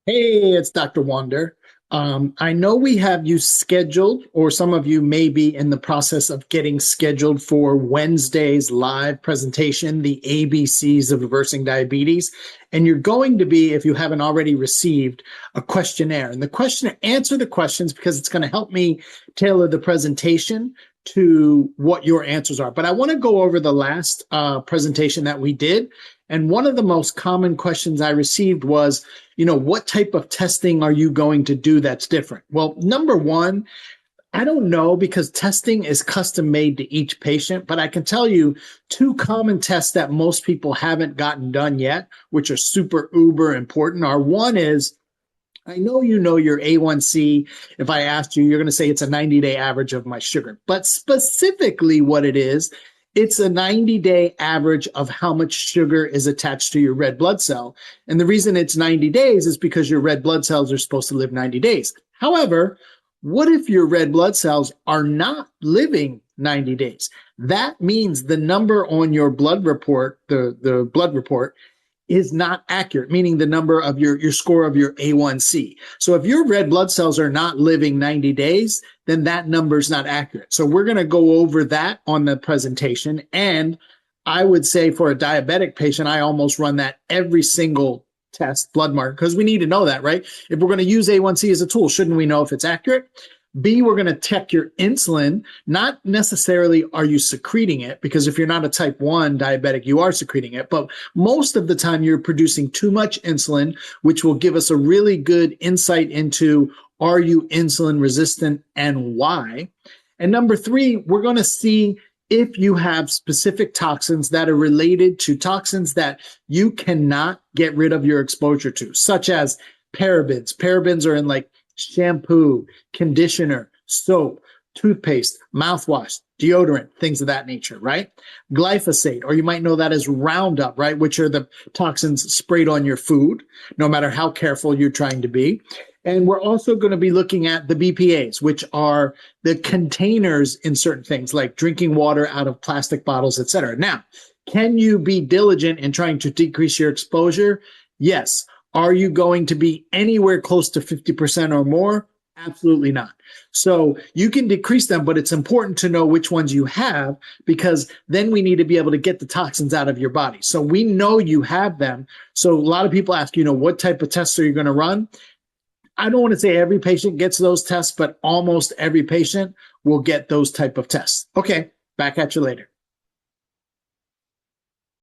Hey, it's Dr. Wander. I know we have you scheduled, or some of you may be in the process of getting scheduled for Wednesday's live presentation, the ABCs of reversing diabetes. And you're going to be, if you haven't already received, a questionnaire. And the questionnaire, answer the questions because it's going to help me tailor the presentation to what your answers are. But I want to go over the last presentation that we did. And one of the most common questions I received was, what type of testing are you going to do that's different? Well, number one, I don't know because testing is custom made to each patient, but I can tell you two common tests that most people haven't gotten done yet, which are super uber important, are one is, I know you know your A1C. If I asked you, you're going to say it's a 90-day average of my sugar. But specifically what it is, it's a 90-day average of how much sugar is attached to your red blood cell. And the reason it's 90 days is because your red blood cells are supposed to live 90 days. However, what if your red blood cells are not living 90 days? That means the number on your blood report, the blood report, is not accurate, meaning the number of your score of your A1C. So if your red blood cells are not living 90 days, then that number is not accurate. So we're going to go over that on the presentation. And I would say for a diabetic patient, I almost run that every single test, blood marker, because we need to know that, right? If we're going to use A1C as a tool, shouldn't we know if it's accurate? B, we're going to check your insulin, not necessarily are you secreting it, because if you're not a type 1 diabetic, you are secreting it. But most of the time you're producing too much insulin, which will give us a really good insight into are you insulin resistant and why. And number 3, we're going to see if you have specific toxins that are related to toxins that you cannot get rid of your exposure to, such as parabens. Parabens are in like shampoo, conditioner, soap, toothpaste, mouthwash, deodorant, things of that nature, right? Glyphosate, or you might know that as Roundup, right? Which are the toxins sprayed on your food, no matter how careful you're trying to be. And we're also going to be looking at the BPAs, which are the containers in certain things like drinking water out of plastic bottles, etc. Now, can you be diligent in trying to decrease your exposure? Yes. Are you going to be anywhere close to 50% or more? Absolutely not. So you can decrease them, but it's important to know which ones you have, because then we need to be able to get the toxins out of your body. So we know you have them. So a lot of people ask, what type of tests are you going to run? I don't want to say every patient gets those tests, but almost every patient will get those type of tests. Okay, back at you later.